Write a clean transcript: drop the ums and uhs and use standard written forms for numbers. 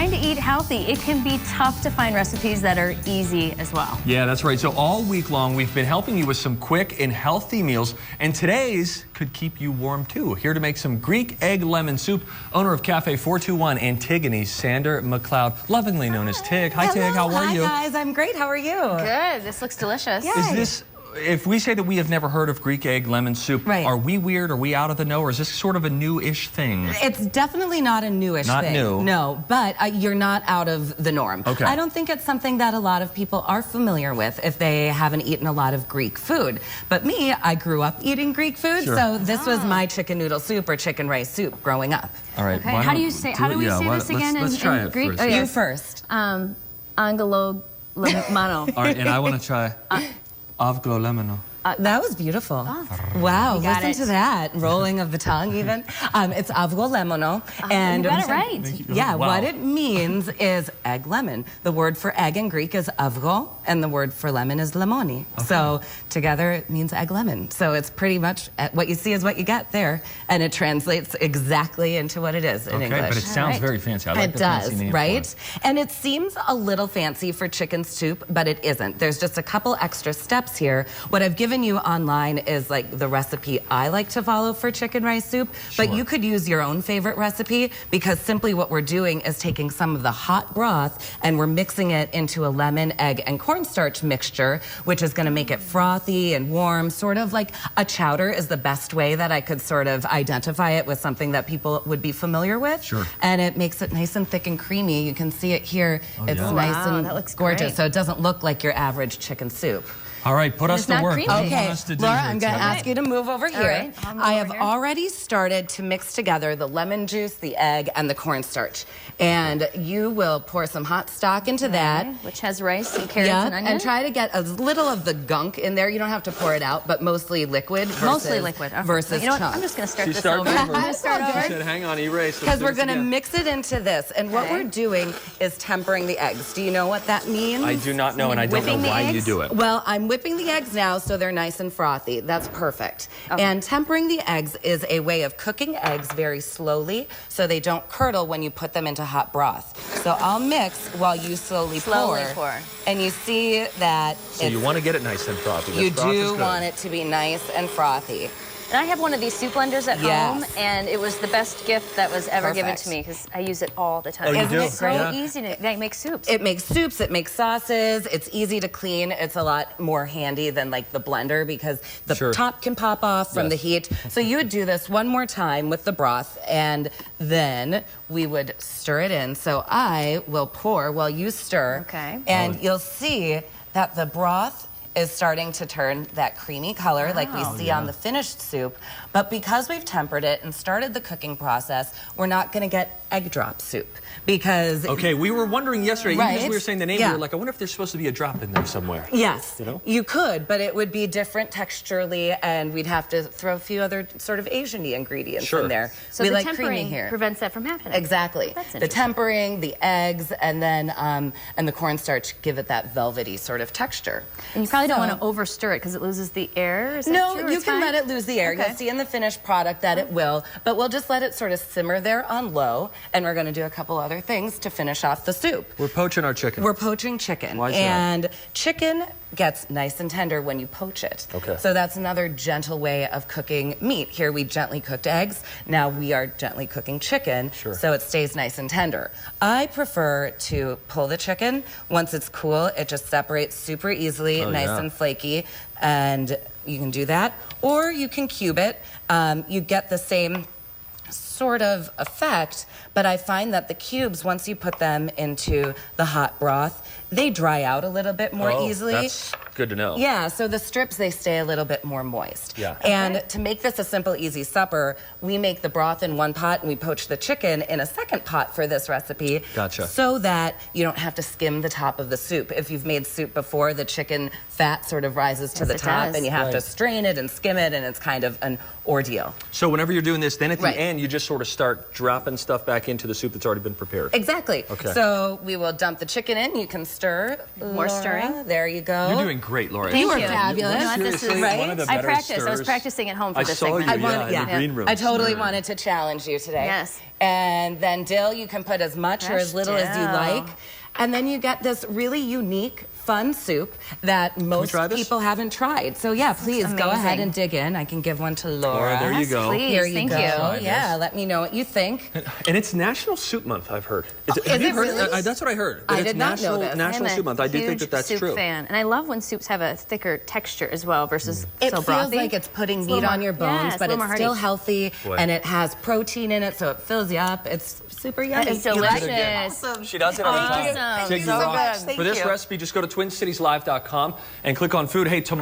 trying to eat healthy, it can be tough to find recipes that are easy as well. Yeah, that's right. So all week long, we've been helping you with some quick and healthy meals, and today's could keep you warm too. Here to make some Greek egg lemon soup, owner of Cafe 421, Antigoni Sander McCloud, lovingly known as Tig. Hi, Tig. How are you? Hi, guys. I'm great. How are you? Good. This looks delicious. Yay. Is this, if we say that we have never heard of Greek egg lemon soup, right, are we weird? Are we out of the know? Or is this sort of a new-ish thing? It's definitely not a newish thing. Not new. No, but you're not out of the norm. Okay. I don't think it's something that a lot of people are familiar with if they haven't eaten a lot of Greek food. But me, I grew up eating Greek food, Sure. so this was my chicken noodle soup or chicken rice soup growing up. All right. Okay. How do we say this again let's in try it Greek? first. Oh, yes. You first. Angelo lemano. All right, and I want to try avglo lemano. That was beautiful. Oh, wow, you got listen it. to that. Rolling of the tongue even. It's avgo lemono. And you got it right. Yeah, Wow. what it means is egg lemon. The word for egg in Greek is avgo, and the word for lemon is lemoni. Okay. So together it means egg lemon. So it's pretty much what you see is what you get there, and it translates exactly into what it is in English. But it sounds very fancy. I like it the fancy does, name right? for it. And it seems a little fancy for chicken soup, but it isn't. There's just a couple extra steps here. What I've given you online is like the recipe I like to follow for chicken rice soup, but you could use your own favorite recipe, because simply what we're doing is taking some of the hot broth and we're mixing it into a lemon, egg, and cornstarch mixture, which is going to make it frothy and warm, sort of like a chowder is the best way that I could sort of identify it with something that people would be familiar with. Sure. And it makes it nice and thick and creamy. You can see it here. It's yeah. nice Wow, and that looks gorgeous, great. so it doesn't look like your average chicken soup. All right, put us It's to not work. creamy. What do you want Okay, us to do Laura, here, I'm going to Tig? ask you to move over here. right, I'll move I over have here. already started to mix together the lemon juice, the egg, and the cornstarch. And you will pour some hot stock into that. Which has rice and carrots and onion. And try to get a little of the gunk in there. You don't have to pour it out, but mostly liquid versus, Mostly liquid. Okay. versus You know what? chunks. I'm just going to start She this started over. over. I'm going to start That's over. all She said, hang on, erase. Because we're going to mix it into this. And what we're doing is tempering the eggs. Do you know what that means? I do not know, and I don't know Whipping the why you eggs? do it. Well, I'm whipping the eggs now so they're nice and frothy. That's perfect. Okay. And tempering the eggs is a way of cooking eggs very slowly so they don't curdle when you put them into hot broth. So I'll mix while you slowly pour. And you see that So you want to get it nice and frothy. you This froth is do good. want it to be nice and frothy. And I have one of these soup blenders at home, Yes. and it was the best gift that was ever given to Perfect. me because I use it all the time. Oh, you Isn't do? it so Yeah. easy to make soups? It makes soups, it makes sauces, it's easy to clean. It's a lot more handy than like the blender because the Sure. top can pop off from the heat. So you would do this one more time with the broth, and then we would stir it in. So I will pour while you stir. Okay. And you'll see that the broth is starting to turn that creamy color like we see on the finished soup. But because we've tempered it and started the cooking process, we're not going to get egg drop soup because... Okay, we were wondering yesterday, even as we were saying the name, Yeah. we were like, I wonder if there's supposed to be a drop in there somewhere. Yes, You know? you could, but it would be different texturally, and we'd have to throw a few other sort of Asian-y ingredients Sure. in there. So we the like creamy tempering here. prevents that from happening. Exactly. That's The interesting. tempering, the eggs, and then and the cornstarch give it that velvety sort of texture. And you probably don't So- want to overstir it because it loses the air. Is that No, true? you It's can fine? let it lose the air. Okay. You'll see in the finished product that it will, but we'll just let it sort of simmer there on low, and we're going to do a couple other things to finish off the soup. We're poaching our chicken. We're poaching chicken. Why is that? And chicken gets nice and tender when you poach it. Okay. So that's another gentle way of cooking meat. Here we gently cooked eggs. Now we are gently cooking chicken. Sure. So it stays nice and tender. I prefer to pull the chicken. Once it's cool, it just separates super easily, nice yeah. and flaky. And you can do that. Or you can cube it. You get the same sort of effect, but I find that the cubes, once you put them into the hot broth, they dry out a little bit more easily. That's good to know. Yeah, so the strips, they stay a little bit more moist. Yeah. And to make this a simple, easy supper, we make the broth in one pot and we poach the chicken in a second pot for this recipe. Gotcha. So that you don't have to skim the top of the soup. If you've made soup before, the chicken fat sort of rises to Yes, the it top does. and you have to Right. strain it and skim it, and it's kind of an ordeal. So whenever you're doing this, then at the Right. end, you just sort of start dropping stuff back into the soup that's already been prepared. Exactly. Okay. So we will dump the chicken in. You can stir. More stirring. There you go. You're doing great, Laura. Thank You are you. fabulous. You know what, this Seriously, is, right? one of the I better practiced. I was stirs. practicing at home for I this saw segment. you, I wanted- in the green room. I totally wanted to challenge you today. Yes. And then dill, you can put as much or Fresh as little as you dill. like. And then you get this really unique, fun soup that most try this? people haven't tried. So yeah, please go amazing. ahead and dig in. I can give one to Laura. Laura, there you Yes, go. please. Here you Thank go. you. Try Yeah, this. let me know what you think. And it's National Soup Month, I've heard. Have is you it heard? really? That's what I heard. I That did it's not know this. National I'm a Soup Month. I do think huge that that's soup true. fan, and I love when soups have a thicker texture as well versus It so feels brothy. like it's putting a meat little on more- your bones, yes, a but little it's more still hearty. healthy, Boy. and it has protein in it, so it fills you up. It's super yummy. That is You like it? delicious. Awesome. She does it every time. Awesome. Tig, So you rock. good. For this recipe, just go to TwinCitiesLive.com and click on food. Hey, tomorrow.